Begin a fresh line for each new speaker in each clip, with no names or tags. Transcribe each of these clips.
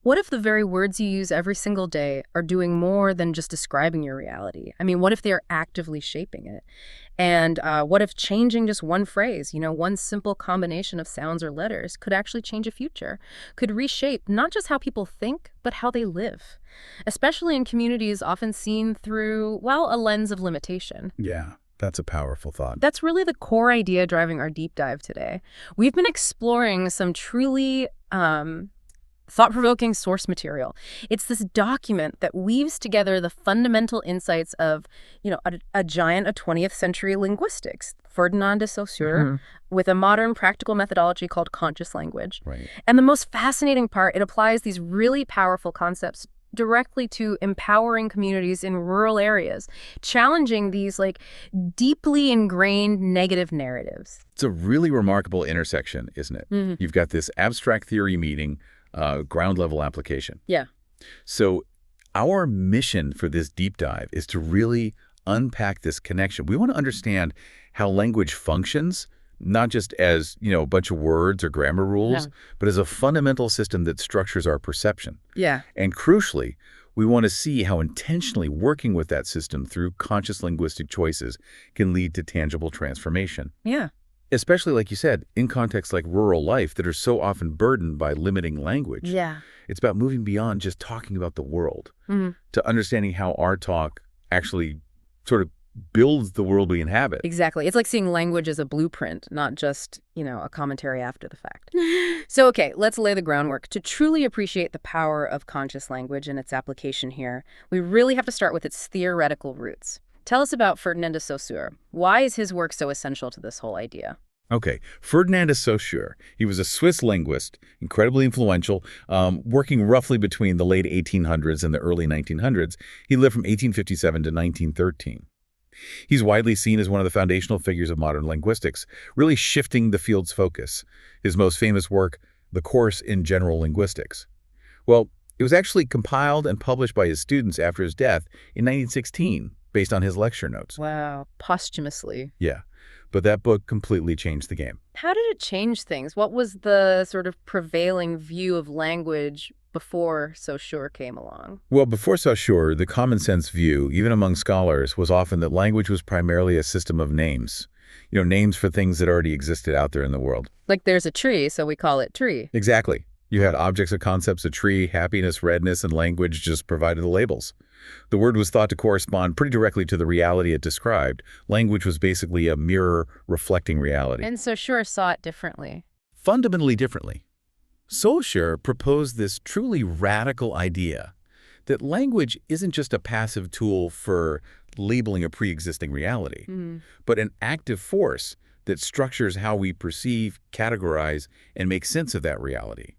What if the very words you use every single day are doing more than just describing your reality? I mean, what if they're actively shaping it? And what if changing just one phrase, one simple combination of sounds or letters could actually change a future, could reshape not just how people think, but how they live, especially in communities often seen through, well, a lens of limitation.
Yeah, that's a powerful thought.
That's really the core idea driving our deep dive today. We've been exploring some truly thought-provoking source material. It's this document that weaves together the fundamental insights of, a giant of 20th century linguistics, Ferdinand de Saussure, with a modern practical methodology called conscious language.
Right.
And the most fascinating part, it applies these really powerful concepts directly to empowering communities in rural areas, challenging these deeply ingrained negative narratives.
It's a really remarkable intersection, isn't it? You've got this abstract theory meeting ground level application.
Yeah.
So our mission for this deep dive is to really unpack this connection. We want to understand how language functions, not just as, a bunch of words or grammar rules, but as a fundamental system that structures our perception.
Yeah.
And crucially, we want to see how intentionally working with that system through conscious linguistic choices can lead to tangible transformation.
Yeah.
Especially, like you said, in contexts like rural life that are so often burdened by limiting language.
Yeah.
It's about moving beyond just talking about the world to understanding how our talk actually sort of builds the world we inhabit.
Exactly. It's like seeing language as a blueprint, not just, a commentary after the fact. So, okay, let's lay the groundwork. To truly appreciate the power of conscious language and its application here, we really have to start with its theoretical roots. Tell us about Ferdinand de Saussure. Why is his work so essential to this whole idea?
Okay, Ferdinand de Saussure. He was a Swiss linguist, incredibly influential, working roughly between the late 1800s and the early 1900s. He lived from 1857 to 1913. He's widely seen as one of the foundational figures of modern linguistics, really shifting the field's focus. His most famous work, The Course in General Linguistics. Well, it was actually compiled and published by his students after his death in 1916, based on his lecture notes.
Wow, posthumously.
Yeah, but that book completely changed the game.
How did it change things? What was the sort of prevailing view of language before Saussure came along?
Well, before Saussure, the common sense view, even among scholars, was often that language was primarily a system of names. Names for things that already existed out there in the world.
Like there's a tree, so we call it tree.
Exactly. You had objects or concepts, a tree, happiness, redness, and language just provided the labels. The word was thought to correspond pretty directly to the reality it described. Language was basically a mirror reflecting reality.
And Saussure saw it differently.
Fundamentally differently. Saussure proposed this truly radical idea that language isn't just a passive tool for labeling a pre-existing reality, but an active force that structures how we perceive, categorize, and make sense of that reality.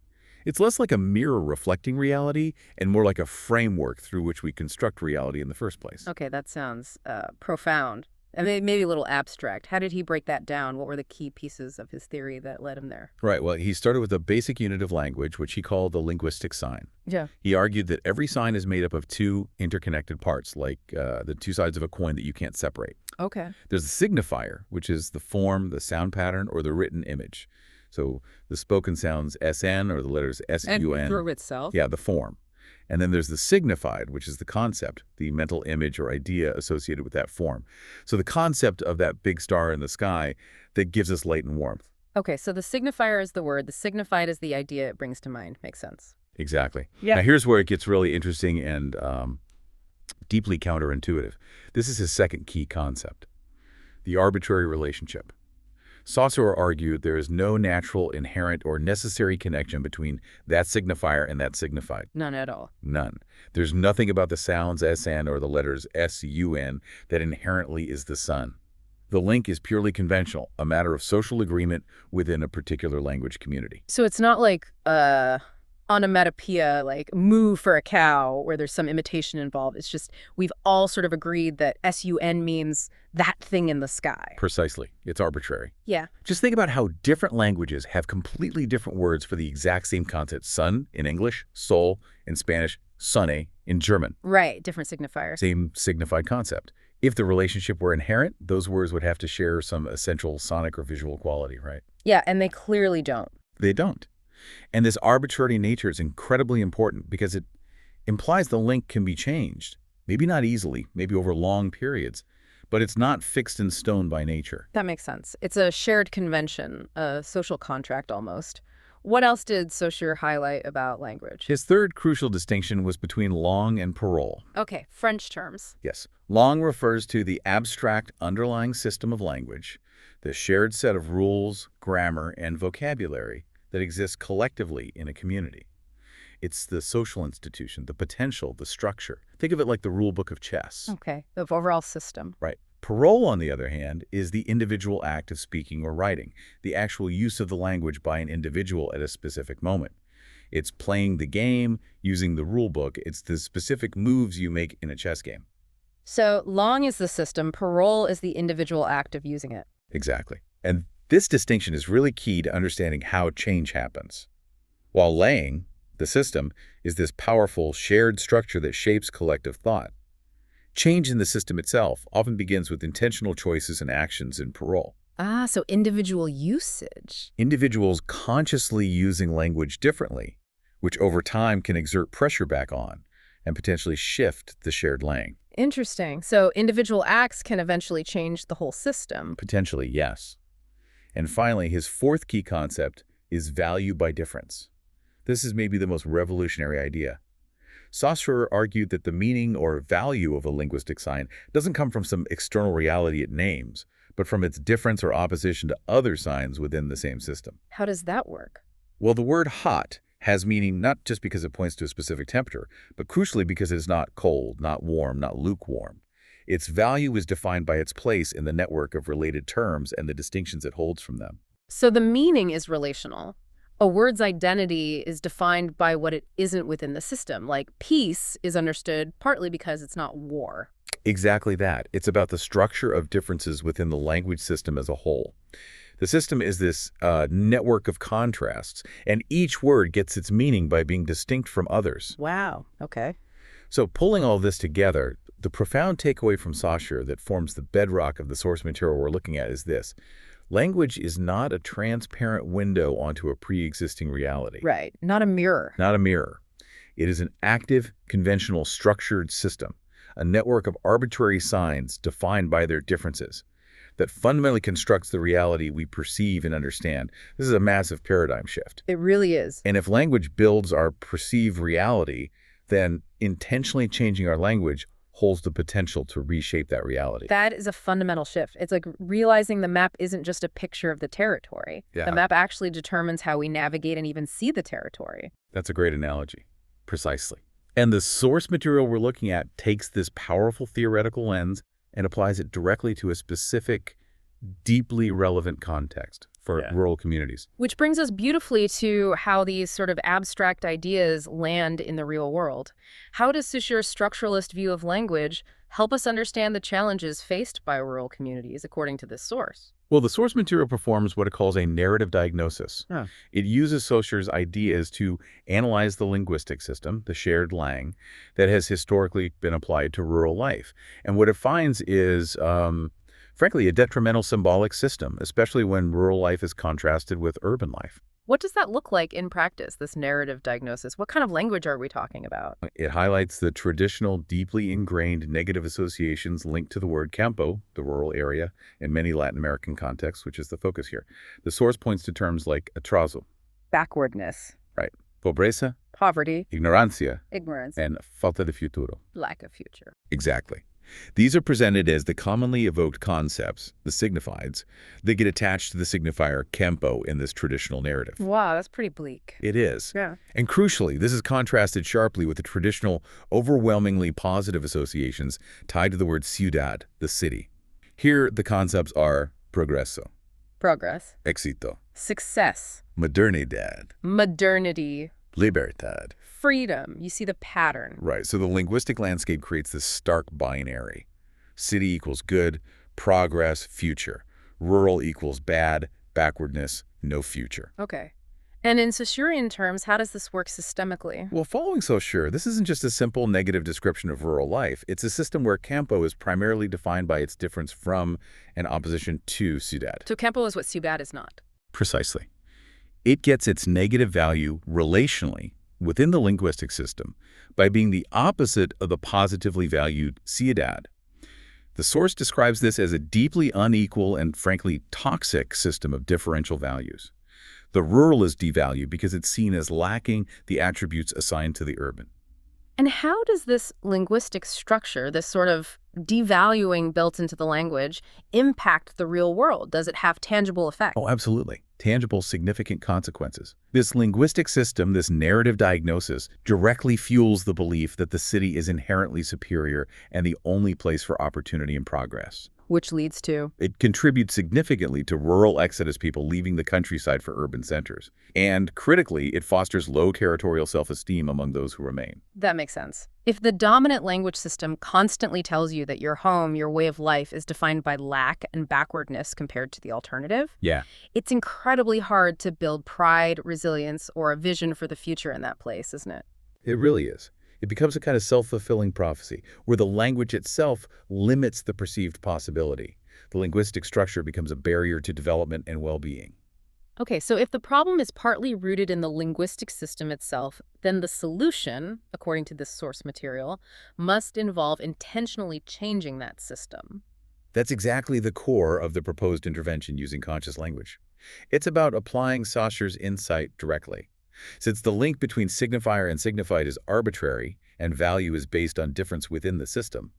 It's less like a mirror reflecting reality and more like a framework through which we construct reality in the first place.
Okay, that sounds profound. And maybe a little abstract. How did he break that down? What were the key pieces of his theory that led him there?
Right. Well, he started with a basic unit of language, which he called the linguistic sign.
Yeah.
He argued that every sign is made up of two interconnected parts, like the two sides of a coin that you can't separate.
Okay.
There's the signifier, which is the form, the sound pattern, or the written image. So the spoken sounds SN or the letters SUN.
And through itself?
Yeah, the form. And then there's the signified, which is the concept, the mental image or idea associated with that form. So the concept of that big star in the sky that gives us light and warmth.
Okay, so the signifier is the word, the signified is the idea it brings to mind. Makes sense.
Exactly.
Yeah.
Now here's where it gets really interesting and deeply counterintuitive. This is his second key concept, the arbitrary relationship. Saussure argued there is no natural, inherent, or necessary connection between that signifier and that signified.
None at all.
None. There's nothing about the sounds SN or the letters SUN that inherently is the sun. The link is purely conventional, a matter of social agreement within a particular language community.
So it's not like onomatopoeia, like moo for a cow, where there's some imitation involved. It's just we've all sort of agreed that SUN means that thing in the sky.
Precisely. It's arbitrary.
Yeah.
Just think about how different languages have completely different words for the exact same concept. Sun in English, sol in Spanish, sonne in German.
Right. Different signifiers.
Same signified concept. If the relationship were inherent, those words would have to share some essential sonic or visual quality, right?
Yeah, and they clearly don't.
They don't. And this arbitrary nature is incredibly important because it implies the link can be changed. Maybe not easily, maybe over long periods, but it's not fixed in stone by nature.
That makes sense. It's a shared convention, a social contract almost. What else did Saussure highlight about language?
His third crucial distinction was between langue and parole.
Okay, French terms.
Yes, langue refers to the abstract underlying system of language, the shared set of rules, grammar, and vocabulary that exists collectively in a community. It's the social institution, the potential, the structure. Think of it like the rule book of chess.
Okay, the overall system.
Right. Parole, on the other hand, is the individual act of speaking or writing, the actual use of the language by an individual at a specific moment. It's playing the game, using the rule book. It's the specific moves you make in a chess game.
So langue is the system, parole is the individual act of using it.
Exactly. And this distinction is really key to understanding how change happens. While langue, the system, is this powerful, shared structure that shapes collective thought. Change in the system itself often begins with intentional choices and actions in parole.
Ah, so individual usage.
Individuals consciously using language differently, which over time can exert pressure back on and potentially shift the shared langue.
Interesting. So individual acts can eventually change the whole system.
Potentially, yes. And finally, his fourth key concept is value by difference. This is maybe the most revolutionary idea. Saussure argued that the meaning or value of a linguistic sign doesn't come from some external reality it names, but from its difference or opposition to other signs within the same system.
How does that work?
Well, the word hot has meaning not just because it points to a specific temperature, but crucially because it is not cold, not warm, not lukewarm. Its value is defined by its place in the network of related terms and the distinctions it holds from them.
So the meaning is relational. A word's identity is defined by what it isn't within the system. Like peace is understood partly because it's not war.
Exactly that. It's about the structure of differences within the language system as a whole. The system is this network of contrasts, and each word gets its meaning by being distinct from others.
Wow. Okay.
So pulling all this together, the profound takeaway from Saussure that forms the bedrock of the source material we're looking at is this. Language is not a transparent window onto a pre-existing reality.
Right. Not a mirror.
Not a mirror. It is an active, conventional, structured system, a network of arbitrary signs defined by their differences that fundamentally constructs the reality we perceive and understand. This is a massive paradigm shift.
It really is.
And if language builds our perceived reality, then intentionally changing our language holds the potential to reshape that reality.
That is a fundamental shift. It's like realizing the map isn't just a picture of the territory.
Yeah.
The map actually determines how we navigate and even see the territory.
That's a great analogy. Precisely. And the source material we're looking at takes this powerful theoretical lens and applies it directly to a specific, deeply relevant context for rural communities.
Which brings us beautifully to how these sort of abstract ideas land in the real world. How does Saussure's structuralist view of language help us understand the challenges faced by rural communities, according to this source?
Well, the source material performs what it calls a narrative diagnosis. It uses Saussure's ideas to analyze the linguistic system, the shared langue, that has historically been applied to rural life. And what it finds is frankly, a detrimental symbolic system, especially when rural life is contrasted with urban life.
What does that look like in practice, this narrative diagnosis? What kind of language are we talking about?
It highlights the traditional, deeply ingrained negative associations linked to the word campo, the rural area, in many Latin American contexts, which is the focus here. The source points to terms like atraso.
Backwardness.
Right. Pobreza.
Poverty.
Ignorancia.
Ignorance.
And falta de futuro.
Lack of future.
Exactly. These are presented as the commonly evoked concepts, the signifieds, that get attached to the signifier campo in this traditional narrative.
Wow, that's pretty bleak.
It is.
Yeah.
And crucially, this is contrasted sharply with the traditional, overwhelmingly positive associations tied to the word ciudad, the city. Here, the concepts are progreso,
Progress.
éxito,
Success.
modernidad,
Modernity.
libertad.
Freedom. You see the pattern.
Right, so the linguistic landscape creates this stark binary. City equals good, progress, future. Rural equals bad, backwardness, no future.
Okay. And in Saussurean terms, how does this work systemically?
Well, following Saussure, this isn't just a simple negative description of rural life. It's a system where campo is primarily defined by its difference from and opposition to ciudad.
So campo is what ciudad is not.
Precisely. It gets its negative value relationally within the linguistic system by being the opposite of the positively valued ciudad. The source describes this as a deeply unequal and, frankly, toxic system of differential values. The rural is devalued because it's seen as lacking the attributes assigned to the urban.
And how does this linguistic structure, this sort of devaluing built into the language, impact the real world? Does it have tangible effects?
Oh, absolutely. Tangible, significant consequences. This linguistic system, this narrative diagnosis, directly fuels the belief that the city is inherently superior and the only place for opportunity and progress.
Which leads to?
It contributes significantly to rural exodus, people leaving the countryside for urban centers. And critically, it fosters low territorial self-esteem among those who remain.
That makes sense. If the dominant language system constantly tells you that your home, your way of life, is defined by lack and backwardness compared to the alternative,
Yeah.
it's incredibly hard to build pride, resilience, or a vision for the future in that place, isn't it?
It really is. It becomes a kind of self-fulfilling prophecy, where the language itself limits the perceived possibility. The linguistic structure becomes a barrier to development and well-being.
Okay, so if the problem is partly rooted in the linguistic system itself, then the solution, according to this source material, must involve intentionally changing that system.
That's exactly the core of the proposed intervention using conscious language. It's about applying Saussure's insight directly. Since the link between signifier and signified is arbitrary and value is based on difference within the system,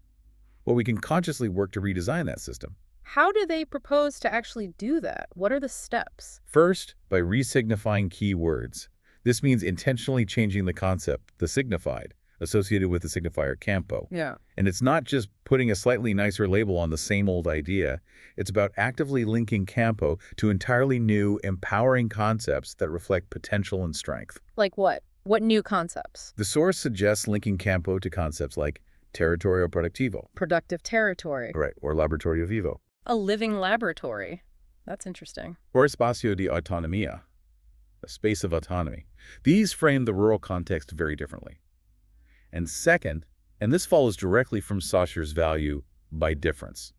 well, we can consciously work to redesign that system.
How do they propose to actually do that? What are the steps?
First, by resignifying key words. This means intentionally changing the concept, the signified, associated with the signifier campo.
Yeah.
And it's not just putting a slightly nicer label on the same old idea. It's about actively linking campo to entirely new, empowering concepts that reflect potential and strength.
Like what? What new concepts?
The source suggests linking campo to concepts like territorio productivo,
Productive territory.
right, or laboratorio vivo,
A living laboratory. That's interesting.
or espacio de autonomía, a space of autonomy. These frame the rural context very differently. And second, and this follows directly from Saussure's value by difference,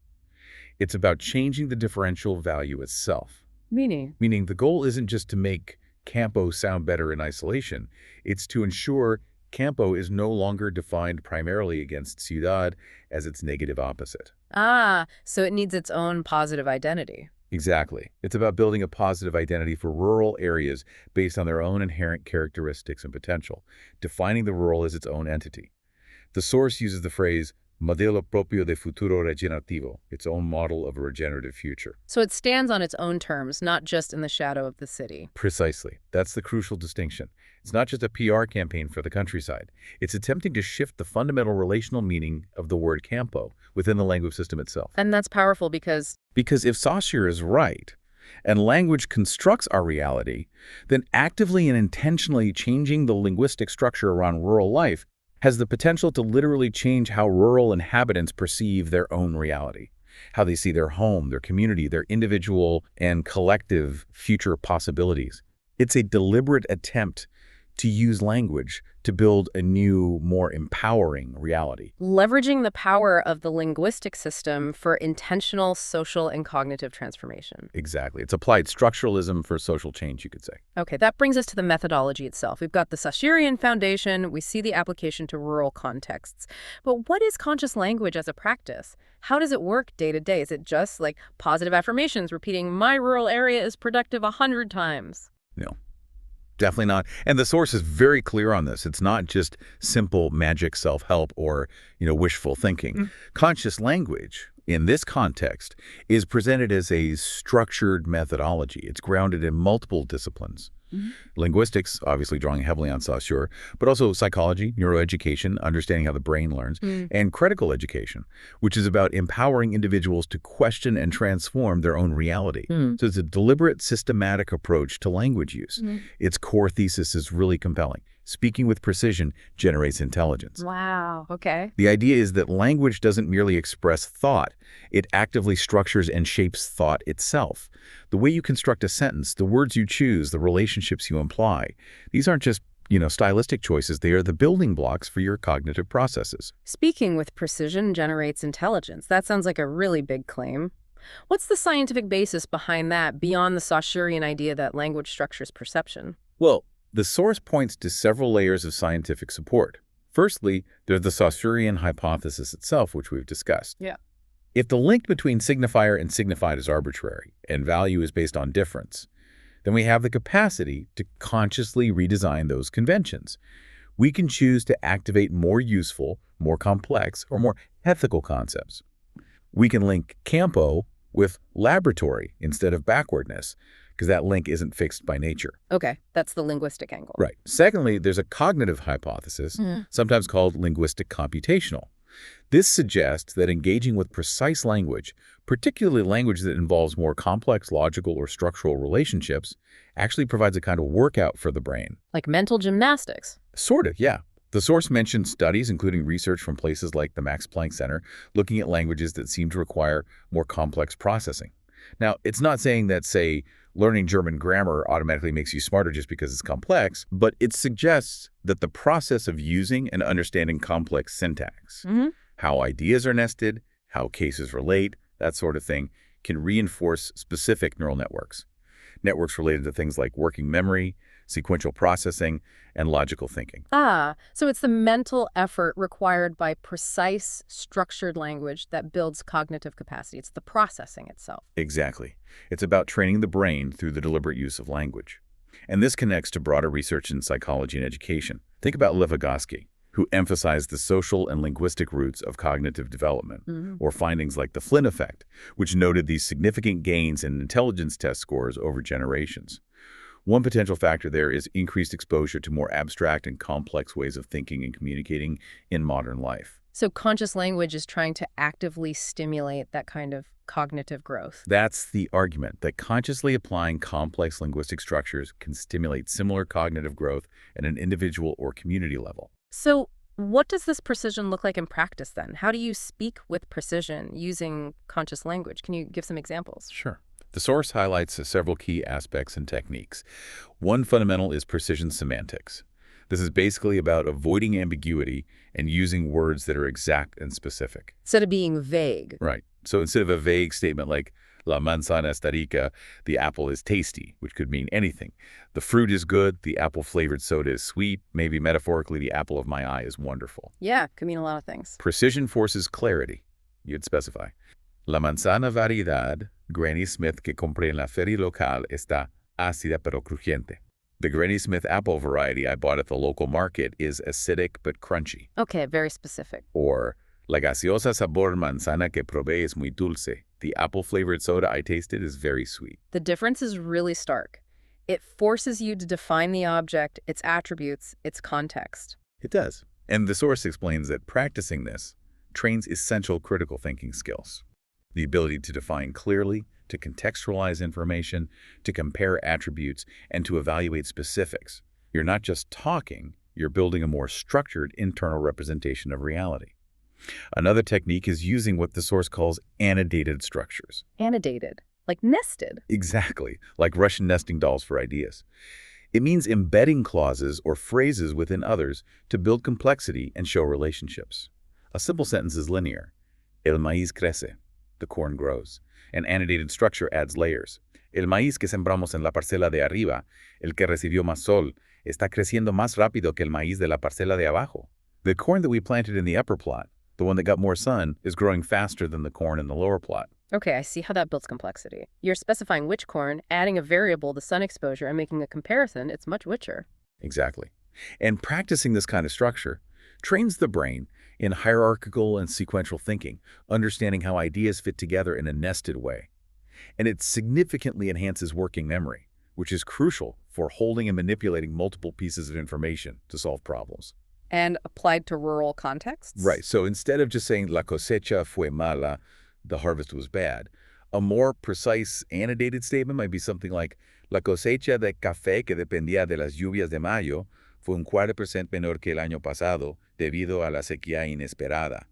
it's about changing the differential value itself.
Meaning?
Meaning the goal isn't just to make campo sound better in isolation, it's to ensure campo is no longer defined primarily against ciudad as its negative opposite.
Ah, so it needs its own positive identity.
Exactly. It's about building a positive identity for rural areas based on their own inherent characteristics and potential, defining the rural as its own entity. The source uses the phrase modelo propio de futuro regenerativo, its own model of a regenerative future.
So it stands on its own terms, not just in the shadow of the city.
Precisely. That's the crucial distinction. It's not just a PR campaign for the countryside. It's attempting to shift the fundamental relational meaning of the word campo within the language system itself.
And that's powerful because
Because if Saussure is right, and language constructs our reality, then actively and intentionally changing the linguistic structure around rural life has the potential to literally change how rural inhabitants perceive their own reality, how they see their home, their community, their individual and collective future possibilities. It's a deliberate attempt to use language to build a new, more empowering reality.
leveraging the power of the linguistic system for intentional social and cognitive transformation.
Exactly. It's applied structuralism for social change, you could say.
Okay, that brings us to the methodology itself. We've got the Saussurean foundation. We see the application to rural contexts. But what is conscious language as a practice? How does it work day to day? Is it just like positive affirmations, repeating my rural area is productive 100 times?
No. Definitely not. And the source is very clear on this. It's not just simple magic self-help or, wishful thinking. Conscious language, in this context, is presented as a structured methodology. It's grounded in multiple disciplines. Linguistics, obviously drawing heavily on Saussure, but also psychology, neuroeducation, understanding how the brain learns, and critical education, which is about empowering individuals to question and transform their own reality. So it's a deliberate, systematic approach to language use. Its core thesis is really compelling. Speaking with precision generates intelligence.
Wow. Okay.
The idea is that language doesn't merely express thought, it actively structures and shapes thought itself. The way you construct a sentence, the words you choose, the relationships you imply, these aren't just, stylistic choices. They are the building blocks for your cognitive processes.
Speaking with precision generates intelligence. That sounds like a really big claim. What's the scientific basis behind that beyond the Saussurean idea that language structures perception?
Well, the source points to several layers of scientific support. Firstly, there's the Saussurean hypothesis itself, which we've discussed.
Yeah.
If the link between signifier and signified is arbitrary, and value is based on difference, then we have the capacity to consciously redesign those conventions. We can choose to activate more useful, more complex, or more ethical concepts. We can link campo with laboratory instead of backwardness, because that link isn't fixed by nature.
Okay, that's the linguistic angle.
Right. Secondly, there's a cognitive hypothesis, sometimes called linguistic computational. This suggests that engaging with precise language, particularly language that involves more complex logical or structural relationships, actually provides a kind of workout for the brain.
Like mental gymnastics.
Sort of, yeah. The source mentioned studies, including research from places like the Max Planck Center, looking at languages that seem to require more complex processing. Now, it's not saying that, say, learning German grammar automatically makes you smarter just because it's complex, but it suggests that the process of using and understanding complex syntax, how ideas are nested, how cases relate, that sort of thing, can reinforce specific neural networks. Networks related to things like working memory, sequential processing, and logical thinking.
So it's the mental effort required by precise, structured language that builds cognitive capacity. It's the processing itself.
Exactly. It's about training the brain through the deliberate use of language. And this connects to broader research in psychology and education. Think about Lev Vygotsky, who emphasized the social and linguistic roots of cognitive development, or findings like the Flynn effect, which noted these significant gains in intelligence test scores over generations. One potential factor there is increased exposure to more abstract and complex ways of thinking and communicating in modern life.
So conscious language is trying to actively stimulate that kind of cognitive growth.
That's the argument, that consciously applying complex linguistic structures can stimulate similar cognitive growth at an individual or community level.
So what does this precision look like in practice then? How do you speak with precision using conscious language? Can you give some examples?
Sure. The source highlights several key aspects and techniques. One fundamental is precision semantics. This is basically about avoiding ambiguity and using words that are exact and specific.
Instead of being vague.
Right. So instead of a vague statement like, La manzana está rica, the apple is tasty, which could mean anything. The fruit is good, the apple-flavored soda is sweet, maybe metaphorically the apple of my eye is wonderful.
Yeah, could mean a lot of things.
Precision forces clarity. You'd specify. La manzana variedad Granny Smith que compré en la feria local está ácida pero crujiente. The Granny Smith apple variety I bought at the local market is acidic but crunchy.
Okay, very specific.
Or, la gaseosa sabor manzana que probé es muy dulce. The apple-flavored soda I tasted is very sweet.
The difference is really stark. It forces you to define the object, its attributes, its context.
It does. And the source explains that practicing this trains essential critical thinking skills. The ability to define clearly, to contextualize information, to compare attributes, and to evaluate specifics. You're not just talking, you're building a more structured internal representation of reality. Another technique is using what the source calls annotated structures.
Annotated, like nested.
Exactly, like Russian nesting dolls for ideas. It means embedding clauses or phrases within others to build complexity and show relationships. A simple sentence is linear. El maíz crece. The corn grows. An annotated structure adds layers. El maíz que sembramos en la parcela de arriba, el que recibió más sol, está creciendo más rápido que el maíz de la parcela de abajo. The corn that we planted in the upper plot, the one that got more sun, is growing faster than the corn in the lower plot.
Okay, I see how that builds complexity. You're specifying which corn, adding a variable, the sun exposure, and making a comparison. It's much richer.
Exactly. And practicing this kind of structure trains the brain in hierarchical and sequential thinking, understanding how ideas fit together in a nested way. And it significantly enhances working memory, which is crucial for holding and manipulating multiple pieces of information to solve problems.
And applied to rural contexts?
Right. So instead of just saying la cosecha fue mala, the harvest was bad, a more precise annotated statement might be something like la cosecha de café que dependía de las lluvias de mayo fue un 40% menor que el año pasado debido a la sequía inesperada.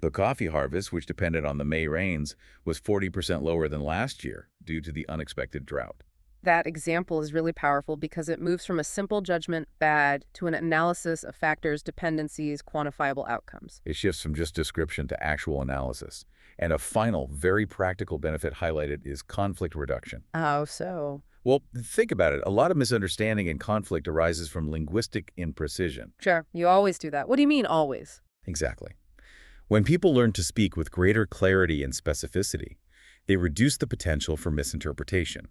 The coffee harvest, which depended on the May rains, was 40% lower than last year due to the unexpected drought.
That example is really powerful because it moves from a simple judgment, bad, to an analysis of factors, dependencies, quantifiable outcomes.
It shifts from just description to actual analysis. And a final, very practical benefit highlighted is conflict reduction.
Oh, so.
Well, think about it. A lot of misunderstanding and conflict arises from linguistic imprecision.
Sure, you always do that. What do you mean always?
Exactly. When people learn to speak with greater clarity and specificity, they reduce the potential for misinterpretation.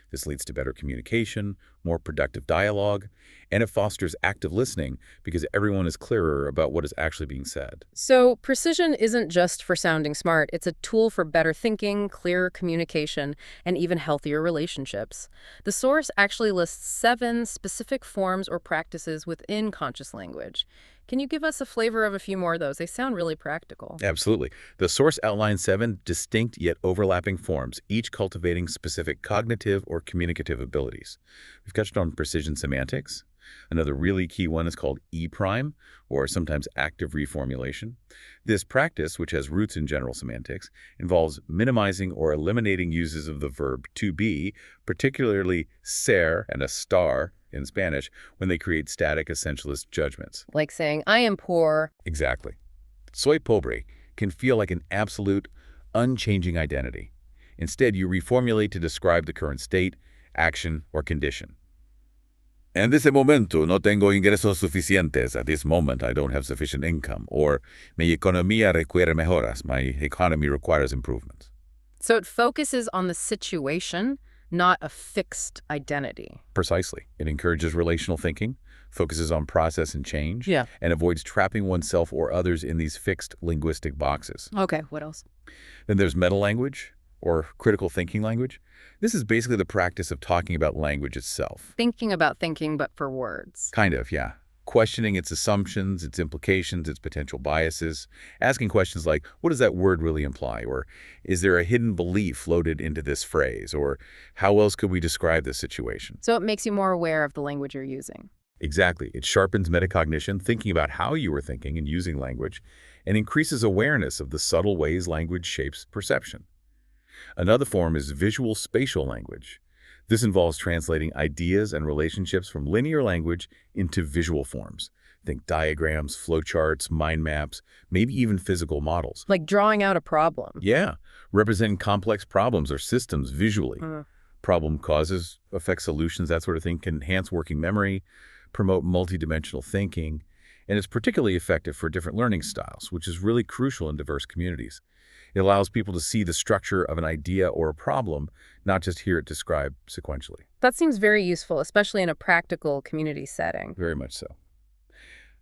This leads to better communication, more productive dialogue, and it fosters active listening because everyone is clearer about what is actually being said.
So precision isn't just for sounding smart. It's a tool for better thinking, clearer communication, and even healthier relationships. The source actually lists 7 specific forms or practices within conscious language. Can you give us a flavor of a few more of those? They sound really practical.
Absolutely. The source outlines 7 distinct yet overlapping forms, each cultivating specific cognitive or communicative abilities. We've touched on precision semantics. Another really key one is called E-prime, or sometimes active reformulation. This practice, which has roots in general semantics, involves minimizing or eliminating uses of the verb to be, particularly ser and estar in Spanish, when they create static essentialist judgments.
Like saying, I am poor.
Exactly. Soy pobre can feel like an absolute, unchanging identity. Instead, you reformulate to describe the current state, action, or condition. En ese momento no tengo ingresos suficientes. At this moment, I don't have sufficient income. Or, mi economía requiere mejoras. My economy requires improvements.
So it focuses on the situation, not a fixed identity.
Precisely. It encourages relational thinking, focuses on process and change,
Yeah.
and avoids trapping oneself or others in these fixed linguistic boxes.
Okay, what else?
Then there's meta-language, or critical thinking language. This is basically the practice of talking about language itself.
Thinking about thinking, but for words.
Kind of, yeah. Questioning its assumptions, its implications, its potential biases. Asking questions like, what does that word really imply? Or is there a hidden belief loaded into this phrase? Or how else could we describe this situation?
So it makes you more aware of the language you're using.
Exactly. It sharpens metacognition, thinking about how you were thinking and using language, and increases awareness of the subtle ways language shapes perception. Another form is visual spatial language. This involves translating ideas and relationships from linear language into visual forms. Think diagrams, flowcharts, mind maps, maybe even physical models.
Like drawing out a problem.
Yeah, representing complex problems or systems visually. Problem causes, effect solutions, that sort of thing can enhance working memory, promote multidimensional thinking, and it's particularly effective for different learning styles, which is really crucial in diverse communities. It allows people to see the structure of an idea or a problem, not just hear it described sequentially.
That seems very useful, especially in a practical community setting.
Very much so.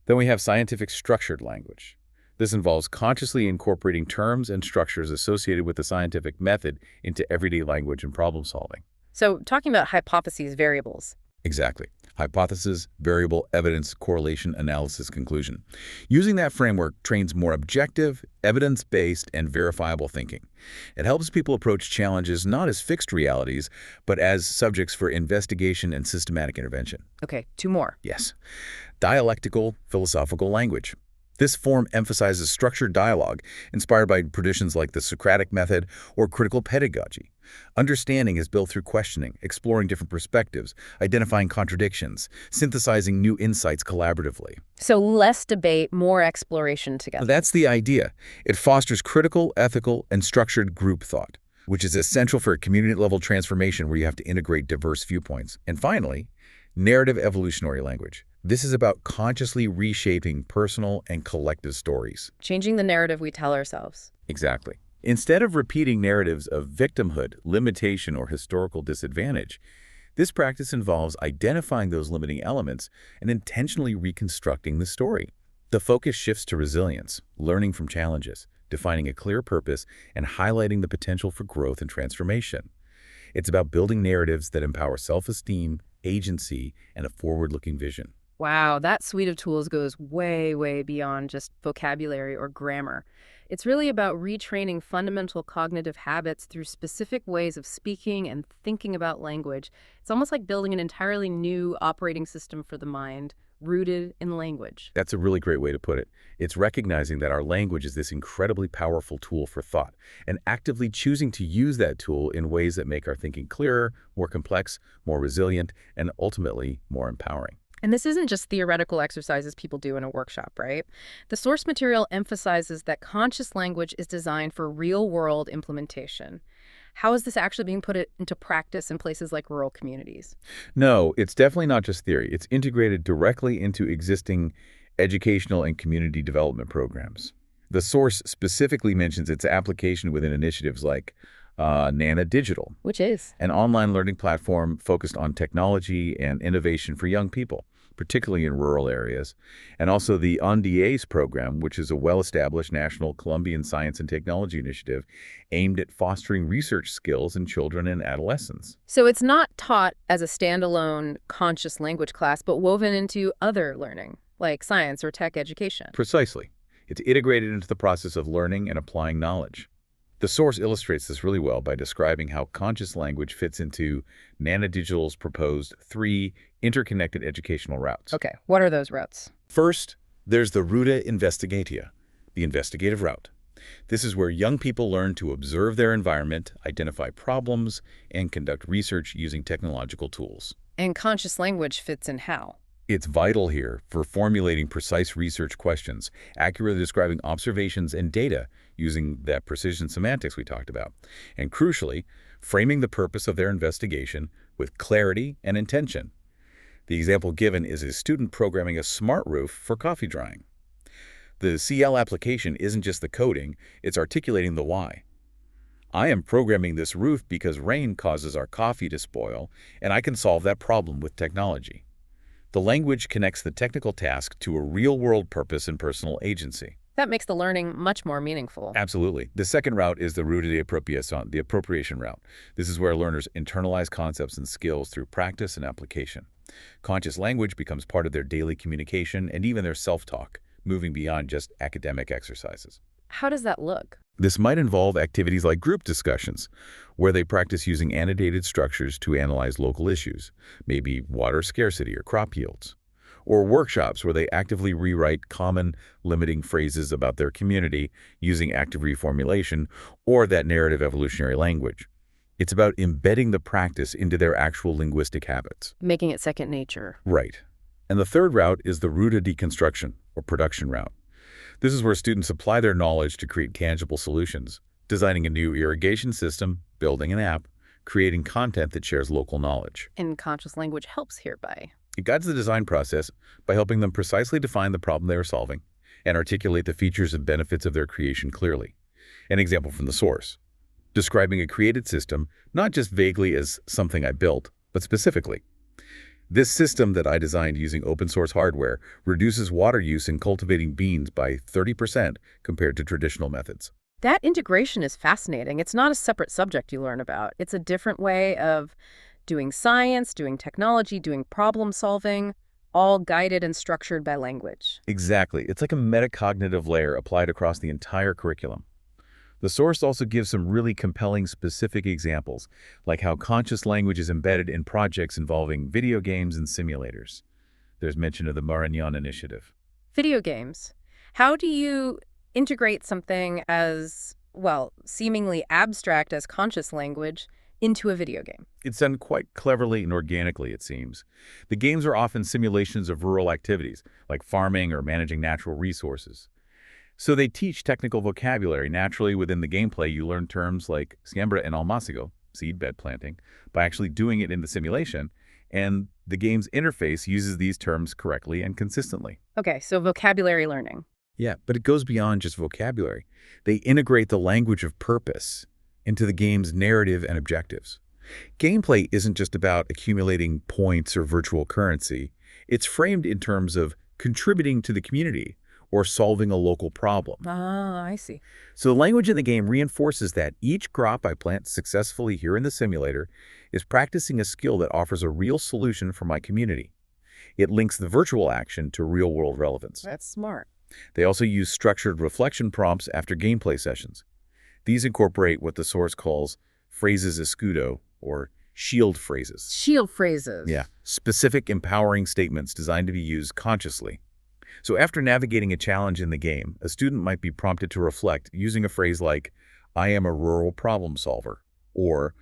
Then we have scientific structured language. This involves consciously incorporating terms and structures associated with the scientific method into everyday language and problem solving.
So talking about hypotheses, variables.
Exactly. Hypothesis, variable, evidence, correlation, analysis, conclusion. Using that framework trains more objective, evidence-based, and verifiable thinking. It helps people approach challenges not as fixed realities, but as subjects for investigation and systematic intervention.
Okay, 2 more.
Yes. Dialectical, philosophical language. This form emphasizes structured dialogue, inspired by traditions like the Socratic method or critical pedagogy. Understanding is built through questioning, exploring different perspectives, identifying contradictions, synthesizing new insights collaboratively.
So less debate, more exploration together.
That's the idea. It fosters critical, ethical, and structured group thought, which is essential for a community-level transformation where you have to integrate diverse viewpoints. And finally, narrative evolutionary language. This is about consciously reshaping personal and collective stories.
Changing the narrative we tell ourselves.
Exactly. Instead of repeating narratives of victimhood, limitation, or historical disadvantage, this practice involves identifying those limiting elements and intentionally reconstructing the story. The focus shifts to resilience, learning from challenges, defining a clear purpose, and highlighting the potential for growth and transformation. It's about building narratives that empower self-esteem, agency, and a forward-looking vision.
Wow, that suite of tools goes way, way beyond just vocabulary or grammar. It's really about retraining fundamental cognitive habits through specific ways of speaking and thinking about language. It's almost like building an entirely new operating system for the mind, rooted in language.
That's a really great way to put it. It's recognizing that our language is this incredibly powerful tool for thought and actively choosing to use that tool in ways that make our thinking clearer, more complex, more resilient, and ultimately more empowering.
And this isn't just theoretical exercises people do in a workshop, right? The source material emphasizes that conscious language is designed for real-world implementation. How is this actually being put into practice in places like rural communities?
No, it's definitely not just theory. It's integrated directly into existing educational and community development programs. The source specifically mentions its application within initiatives like Nana Digital,
Which is?
an online learning platform focused on technology and innovation for young people, particularly in rural areas, and also the UNDA's program, which is a well-established national Colombian science and technology initiative aimed at fostering research skills in children and adolescents.
So it's not taught as a standalone conscious language class, but woven into other learning, like science or tech education.
Precisely. It's integrated into the process of learning and applying knowledge. The source illustrates this really well by describing how conscious language fits into Nana Digital's proposed 3 interconnected educational routes.
Okay, what are those routes?
First, there's the Ruta Investigatia, the investigative route. This is where young people learn to observe their environment, identify problems, and conduct research using technological tools.
And conscious language fits in how?
It's vital here for formulating precise research questions, accurately describing observations and data using that precision semantics we talked about, and crucially, framing the purpose of their investigation with clarity and intention. The example given is a student programming a smart roof for coffee drying. The CL application isn't just the coding, it's articulating the why. I am programming this roof because rain causes our coffee to spoil, and I can solve that problem with technology. The language connects the technical task to a real-world purpose and personal agency.
That makes the learning much more meaningful.
Absolutely. The second route is the route of the appropriation route. This is where learners internalize concepts and skills through practice and application. Conscious language becomes part of their daily communication and even their self-talk, moving beyond just academic exercises.
How does that look?
This might involve activities like group discussions, where they practice using annotated structures to analyze local issues, maybe water scarcity or crop yields. Or workshops where they actively rewrite common limiting phrases about their community using active reformulation or that narrative evolutionary language. It's about embedding the practice into their actual linguistic habits.
Making it second nature.
Right. And the third route is the route of deconstruction, or production route. This is where students apply their knowledge to create tangible solutions, designing a new irrigation system, building an app, creating content that shares local knowledge.
And conscious language helps hereby.
It guides the design process by helping them precisely define the problem they are solving and articulate the features and benefits of their creation clearly. An example from the source, describing a created system not just vaguely as something I built, but specifically. This system that I designed using open-source hardware reduces water use in cultivating beans by 30% compared to traditional methods.
That integration is fascinating. It's not a separate subject you learn about. It's a different way of doing science, doing technology, doing problem solving, all guided and structured by language.
Exactly. It's like a metacognitive layer applied across the entire curriculum. The source also gives some really compelling specific examples, like how conscious language is embedded in projects involving video games and simulators. There's mention of the Marañón initiative.
Video games. How do you integrate something as, well, seemingly abstract as conscious language into a video game?
It's done quite cleverly and organically, it seems. The games are often simulations of rural activities, like farming or managing natural resources. So they teach technical vocabulary. Naturally, within the gameplay, you learn terms like siembra and almácigo, seed bed planting, by actually doing it in the simulation, and the game's interface uses these terms correctly and consistently.
Okay, so vocabulary learning.
Yeah, but it goes beyond just vocabulary. They integrate the language of purpose into the game's narrative and objectives. Gameplay isn't just about accumulating points or virtual currency. It's framed in terms of contributing to the community or solving a local problem.
Ah, I see.
So the language in the game reinforces that each crop I plant successfully here in the simulator is practicing a skill that offers a real solution for my community. It links the virtual action to real-world relevance.
That's smart.
They also use structured reflection prompts after gameplay sessions. These incorporate what the source calls phrases escudo, or shield phrases.
Shield phrases.
Yeah, specific empowering statements designed to be used consciously. So after navigating a challenge in the game, a student might be prompted to reflect using a phrase like, "I am a rural problem solver," or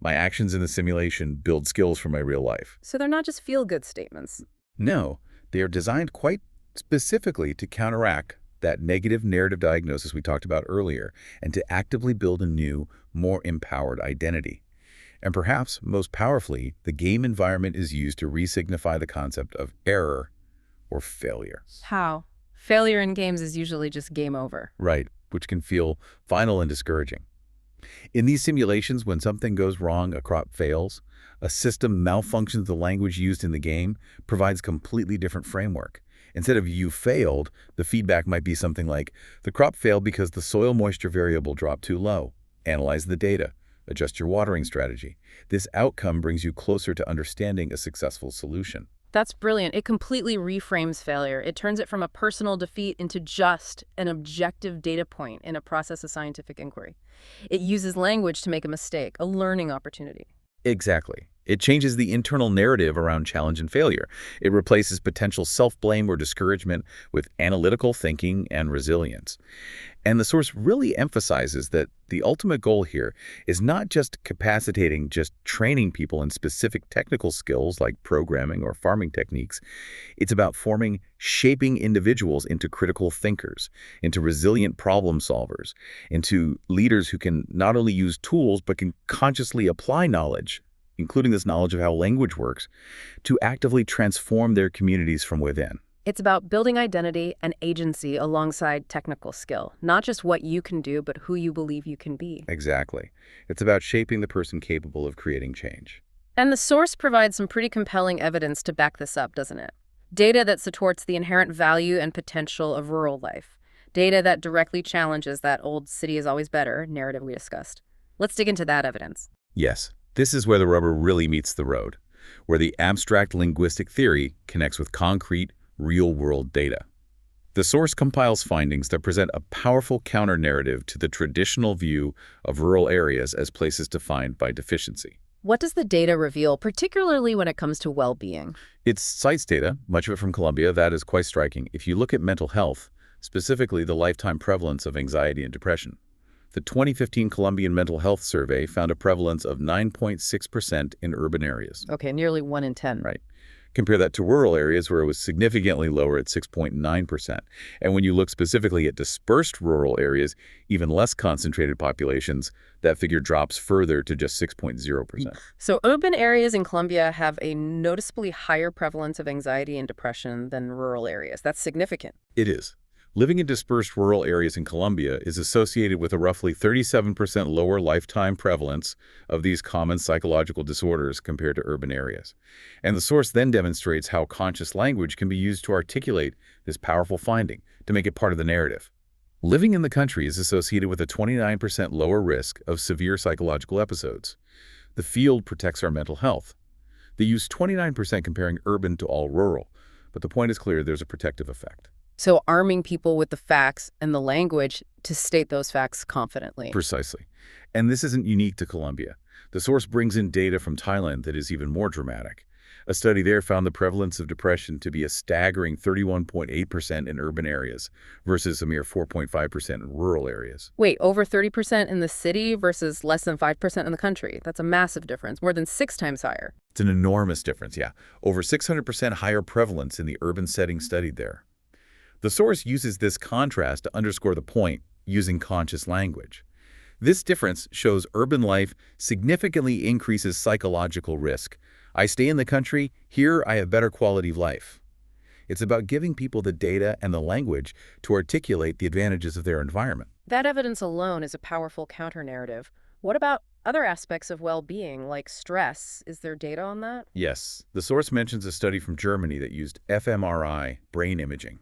"My actions in the simulation build skills for my real life."
So they're not just feel-good statements.
No, they are designed quite specifically to counteract that negative narrative diagnosis we talked about earlier and to actively build a new, more empowered identity. And perhaps most powerfully, the game environment is used to re-signify the concept of error or failure.
How? Failure in games is usually just game over.
Right, which can feel final and discouraging. In these simulations, when something goes wrong, a crop fails, a system malfunctions, the language used in the game provides completely different framework. Instead of "you failed," the feedback might be something like, "The crop failed because the soil moisture variable dropped too low. Analyze the data. Adjust your watering strategy." This outcome brings you closer to understanding a successful solution.
That's brilliant. It completely reframes failure. It turns it from a personal defeat into just an objective data point in a process of scientific inquiry. It uses language to make a mistake, a learning opportunity.
Exactly. It changes the internal narrative around challenge and failure. It replaces potential self-blame or discouragement with analytical thinking and resilience. And the source really emphasizes that the ultimate goal here is not just capacitating, just training people in specific technical skills like programming or farming techniques. It's about shaping individuals into critical thinkers, into resilient problem solvers, into leaders who can not only use tools, but can consciously apply knowledge, including this knowledge of how language works, to actively transform their communities from within.
It's about building identity and agency alongside technical skill, not just what you can do, but who you believe you can be.
Exactly. It's about shaping the person capable of creating change.
And the source provides some pretty compelling evidence to back this up, doesn't it? Data that supports the inherent value and potential of rural life. Data that directly challenges that old "city is always better" narrative we discussed. Let's dig into that evidence.
Yes, this is where the rubber really meets the road, where the abstract linguistic theory connects with concrete, real-world data. The source compiles findings that present a powerful counter-narrative to the traditional view of rural areas as places defined by deficiency.
What does the data reveal, particularly when it comes to well-being?
It cites data, much of it from Colombia, that is quite striking. If you look at mental health, specifically the lifetime prevalence of anxiety and depression, the 2015 Colombian Mental Health Survey found a prevalence of 9.6% in urban areas.
Okay, nearly 1 in 10.
Right. Compare that to rural areas where it was significantly lower at 6.9%. And when you look specifically at dispersed rural areas, even less concentrated populations, that figure drops further to just 6.0%.
So urban areas in Colombia have a noticeably higher prevalence of anxiety and depression than rural areas. That's significant.
It is. Living in dispersed rural areas in Colombia is associated with a roughly 37% lower lifetime prevalence of these common psychological disorders compared to urban areas. And the source then demonstrates how conscious language can be used to articulate this powerful finding, to make it part of the narrative. Living in the country is associated with a 29% lower risk of severe psychological episodes. The field protects our mental health. They use 29% comparing urban to all rural, but the point is clear: there's a protective effect.
So arming people with the facts and the language to state those facts confidently.
Precisely. And this isn't unique to Colombia. The source brings in data from Thailand that is even more dramatic. A study there found the prevalence of depression to be a staggering 31.8% in urban areas versus a mere 4.5% in rural areas.
Wait, over 30% in the city versus less than 5% in the country. That's a massive difference, more than 6 times higher.
It's an enormous difference, yeah. Over 600% higher prevalence in the urban setting studied there. The source uses this contrast to underscore the point, using conscious language. This difference shows urban life significantly increases psychological risk. I stay in the country, here I have better quality of life. It's about giving people the data and the language to articulate the advantages of their environment.
That evidence alone is a powerful counter-narrative. What about other aspects of well-being, like stress? Is there data on that?
Yes, the source mentions a study from Germany that used fMRI, brain imaging.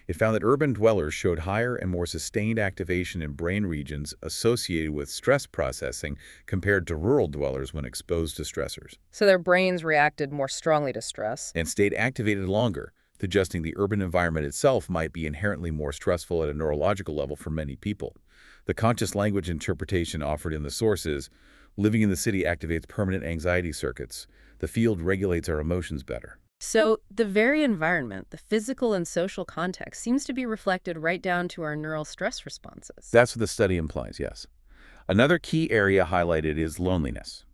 It found that urban dwellers showed higher and more sustained activation in brain regions associated with stress processing compared to rural dwellers when exposed to stressors,
So their brains reacted more strongly to stress.
and stayed activated longer, suggesting the urban environment itself might be inherently more stressful at a neurological level for many people. The conscious language interpretation offered in the source is, living in the city activates permanent anxiety circuits. The field regulates our emotions better.
So the very environment, the physical and social context, seems to be reflected right down to our neural stress responses.
That's what the study implies, yes. Another key area highlighted is loneliness.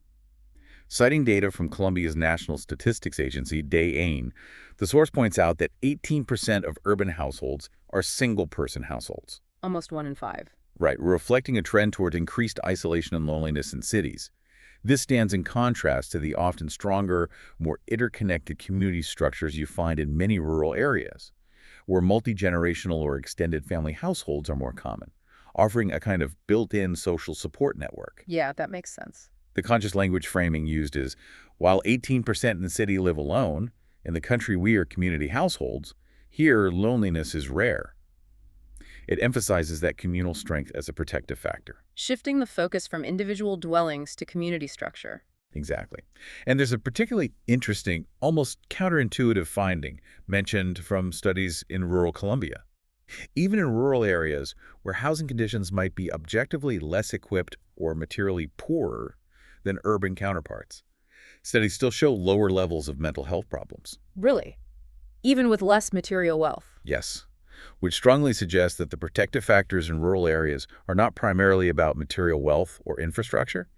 Citing data from Colombia's National Statistics Agency, DANE, the source points out that 18% of urban households are single-person households.
Almost 1 in 5.
Right, reflecting a trend toward increased isolation and loneliness in cities. This stands in contrast to the often stronger, more interconnected community structures you find in many rural areas, where multi-generational or extended family households are more common, offering a kind of built-in social support network.
Yeah, that makes sense.
The conscious language framing used is, while 18% in the city live alone, in the country we are community households, here loneliness is rare. It emphasizes that communal strength as a protective factor.
Shifting the focus from individual dwellings to community structure.
Exactly. And there's a particularly interesting, almost counterintuitive finding mentioned from studies in rural Colombia. Even in rural areas where housing conditions might be objectively less equipped or materially poorer than urban counterparts, studies still show lower levels of mental health problems.
Really? Even with less material wealth?
Yes, which strongly suggests that the protective factors in rural areas are not primarily about material wealth or infrastructure.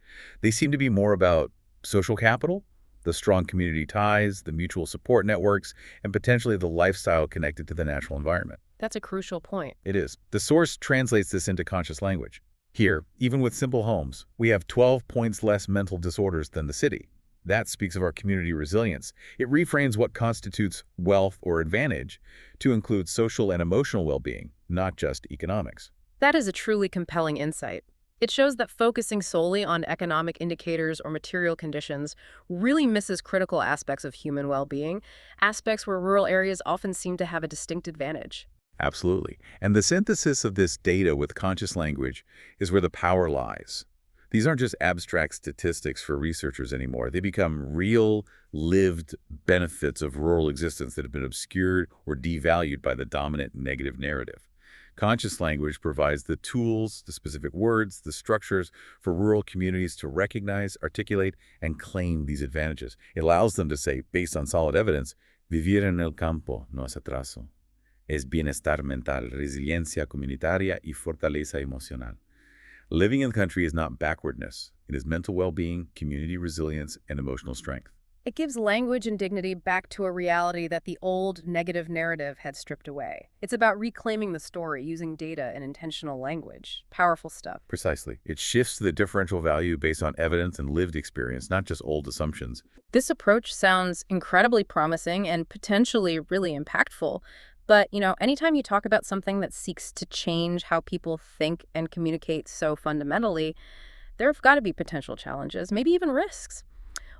They seem to be more about social capital, the strong community ties, the mutual support networks, and potentially the lifestyle connected to the natural environment.
That's a crucial point.
It is. The source translates this into conscious language. Here, even with simple homes, we have 12 points less mental disorders than the city. That speaks of our community resilience. It reframes what constitutes wealth or advantage to include social and emotional well-being, not just economics.
That is a truly compelling insight. It shows that focusing solely on economic indicators or material conditions really misses critical aspects of human well-being, aspects where rural areas often seem to have a distinct advantage.
Absolutely. And the synthesis of this data with conscious language is where the power lies. These aren't just abstract statistics for researchers anymore. They become real, lived benefits of rural existence that have been obscured or devalued by the dominant negative narrative. Conscious language provides the tools, the specific words, the structures for rural communities to recognize, articulate, and claim these advantages. It allows them to say, based on solid evidence, vivir en el campo no es atraso. Es bienestar mental, resiliencia comunitaria y fortaleza emocional. Living in the country is not backwardness. It is mental well-being, community resilience, and emotional strength.
It gives language and dignity back to a reality that the old negative narrative had stripped away. It's about reclaiming the story using data and intentional language. Powerful stuff.
Precisely. It shifts to the differential value based on evidence and lived experience, not just old assumptions.
This approach sounds incredibly promising and potentially really impactful. But, anytime you talk about something that seeks to change how people think and communicate so fundamentally, there have got to be potential challenges, maybe even risks.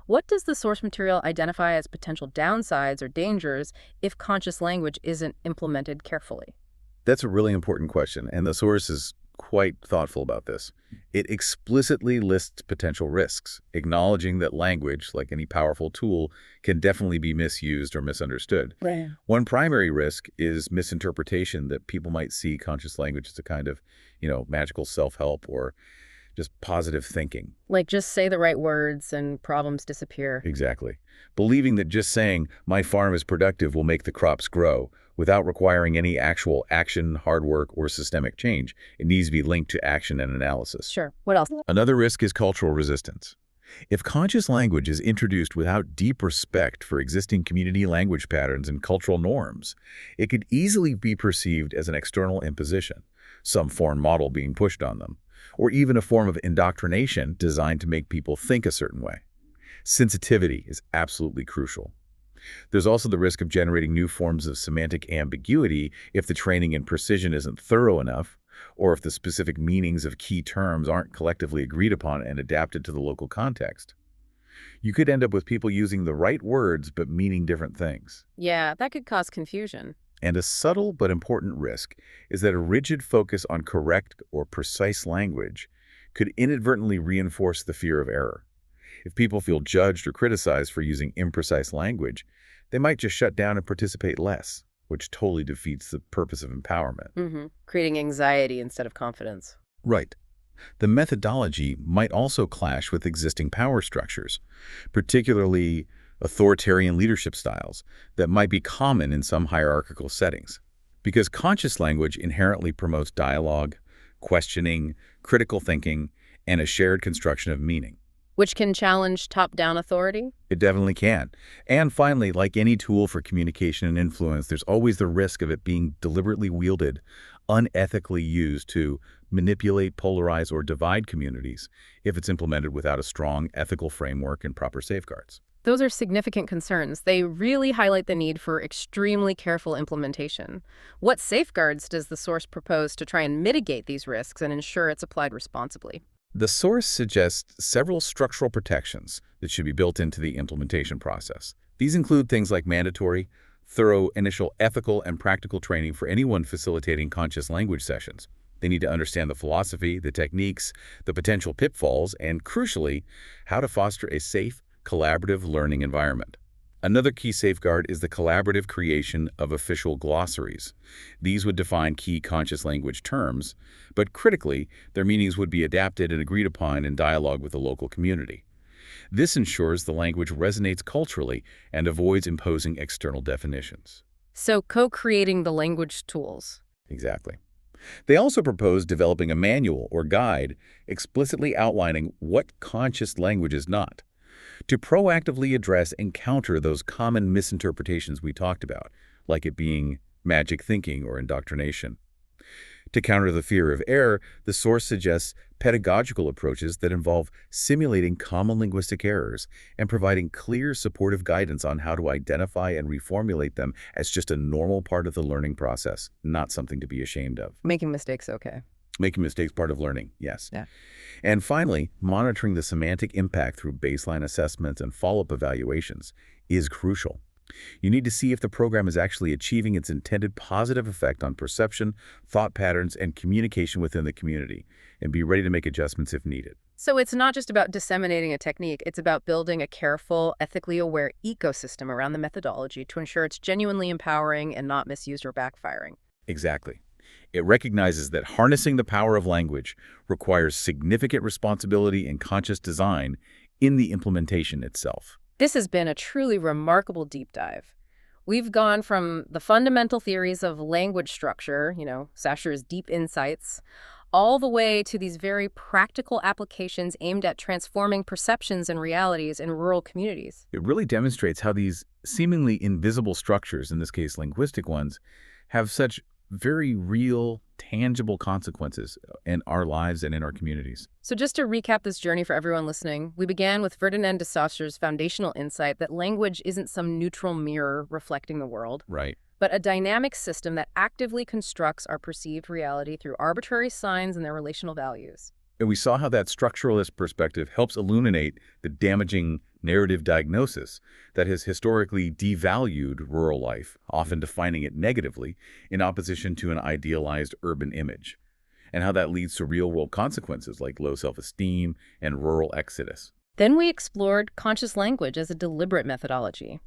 What does the source material identify as potential downsides or dangers if conscious language isn't implemented carefully?
That's a really important question, and the source is quite thoughtful about this. It explicitly lists potential risks, acknowledging that language, like any powerful tool, can definitely be misused or misunderstood.
Right.
One primary risk is misinterpretation, that people might see conscious language as a kind of, magical self-help or just positive thinking.
Like just say the right words and problems disappear.
Exactly. Believing that just saying, my farm is productive will make the crops grow, without requiring any actual action, hard work, or systemic change. It needs to be linked to action and analysis.
Sure. What else?
Another risk is cultural resistance. If conscious language is introduced without deep respect for existing community language patterns and cultural norms, it could easily be perceived as an external imposition, some foreign model being pushed on them, or even a form of indoctrination designed to make people think a certain way. Sensitivity is absolutely crucial. There's also the risk of generating new forms of semantic ambiguity if the training in precision isn't thorough enough, or if the specific meanings of key terms aren't collectively agreed upon and adapted to the local context. You could end up with people using the right words but meaning different things.
Yeah, that could cause confusion.
And a subtle but important risk is that a rigid focus on correct or precise language could inadvertently reinforce the fear of error. If people feel judged or criticized for using imprecise language, they might just shut down and participate less, which totally defeats the purpose of empowerment.
Creating anxiety instead of confidence.
Right. The methodology might also clash with existing power structures, particularly authoritarian leadership styles that might be common in some hierarchical settings. Because conscious language inherently promotes dialogue, questioning, critical thinking, and a shared construction of meaning.
Which can challenge top-down authority?
It definitely can. And finally, like any tool for communication and influence, there's always the risk of it being deliberately wielded, unethically used to manipulate, polarize, or divide communities if it's implemented without a strong ethical framework and proper safeguards.
Those are significant concerns. They really highlight the need for extremely careful implementation. What safeguards does the source propose to try and mitigate these risks and ensure it's applied responsibly?
The source suggests several structural protections that should be built into the implementation process. These include things like mandatory, thorough initial ethical and practical training for anyone facilitating conscious language sessions. They need to understand the philosophy, the techniques, the potential pitfalls, and crucially, how to foster a safe, collaborative learning environment. Another key safeguard is the collaborative creation of official glossaries. These would define key conscious language terms, but critically, their meanings would be adapted and agreed upon in dialogue with the local community. This ensures the language resonates culturally and avoids imposing external definitions.
So co-creating the language tools.
Exactly. They also propose developing a manual or guide explicitly outlining what conscious language is not, to proactively address and counter those common misinterpretations we talked about, like it being magic thinking or indoctrination. To counter the fear of error, the source suggests pedagogical approaches that involve simulating common linguistic errors and providing clear, supportive guidance on how to identify and reformulate them as just a normal part of the learning process, not something to be ashamed of.
Making mistakes okay.
Making mistakes part of learning, yes.
Yeah.
And finally, monitoring the semantic impact through baseline assessments and follow-up evaluations is crucial. You need to see if the program is actually achieving its intended positive effect on perception, thought patterns, and communication within the community, and be ready to make adjustments if needed.
So it's not just about disseminating a technique, it's about building a careful, ethically aware ecosystem around the methodology to ensure it's genuinely empowering and not misused or backfiring.
Exactly. It recognizes that harnessing the power of language requires significant responsibility and conscious design in the implementation itself.
This has been a truly remarkable deep dive. We've gone from the fundamental theories of language structure, Saussure's deep insights, all the way to these very practical applications aimed at transforming perceptions and realities in rural communities.
It really demonstrates how these seemingly invisible structures, in this case linguistic ones, have such very real, tangible consequences in our lives and in our communities.
So just to recap this journey for everyone listening, we began with Ferdinand de Saussure's foundational insight that language isn't some neutral mirror reflecting the world,
Right.
but a dynamic system that actively constructs our perceived reality through arbitrary signs and their relational values.
And we saw how that structuralist perspective helps illuminate the damaging narrative diagnosis that has historically devalued rural life, often defining it negatively in opposition to an idealized urban image, and how that leads to real-world consequences like low self-esteem and rural exodus.
Then we explored conscious language as a deliberate methodology,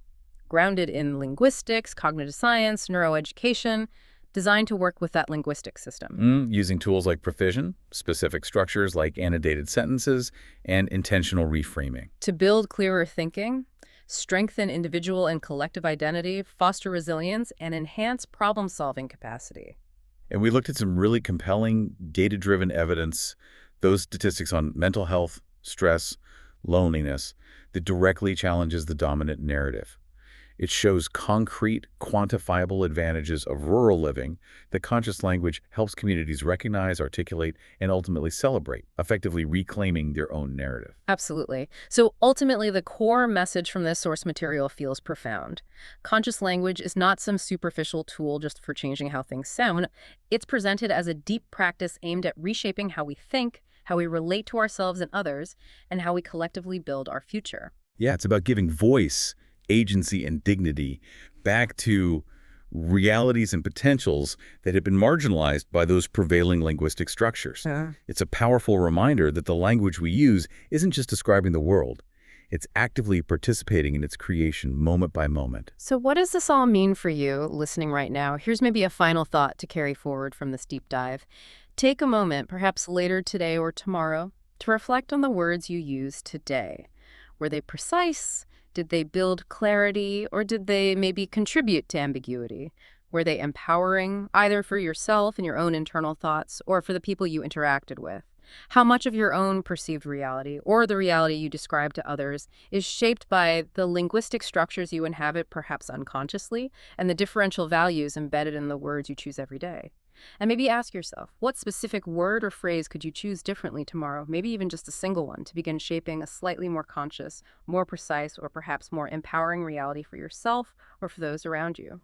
grounded in linguistics, cognitive science, neuroeducation, designed to work with that linguistic system.
Using tools like provision, specific structures like annotated sentences, and intentional reframing.
To build clearer thinking, strengthen individual and collective identity, foster resilience, and enhance problem-solving capacity.
And we looked at some really compelling, data-driven evidence, those statistics on mental health, stress, loneliness, that directly challenges the dominant narrative. It shows concrete, quantifiable advantages of rural living that conscious language helps communities recognize, articulate, and ultimately celebrate, effectively reclaiming their own narrative.
Absolutely. So ultimately, the core message from this source material feels profound. Conscious language is not some superficial tool just for changing how things sound. It's presented as a deep practice aimed at reshaping how we think, how we relate to ourselves and others, and how we collectively build our future.
Yeah, it's about giving voice, agency, and dignity back to realities and potentials that had been marginalized by those prevailing linguistic structures.
Yeah.
It's a powerful reminder that the language we use isn't just describing the world. It's actively participating in its creation moment by moment.
So what does this all mean for you listening right now? Here's maybe a final thought to carry forward from this deep dive. Take a moment, perhaps later today or tomorrow, to reflect on the words you used today. Were they precise? Did they build clarity? Or did they maybe contribute to ambiguity? Were they empowering, either for yourself and your own internal thoughts, or for the people you interacted with? How much of your own perceived reality, or the reality you describe to others, is shaped by the linguistic structures you inhabit, perhaps unconsciously, and the differential values embedded in the words you choose every day? And maybe ask yourself, what specific word or phrase could you choose differently tomorrow, maybe even just a single one, to begin shaping a slightly more conscious, more precise, or perhaps more empowering reality for yourself or for those around you?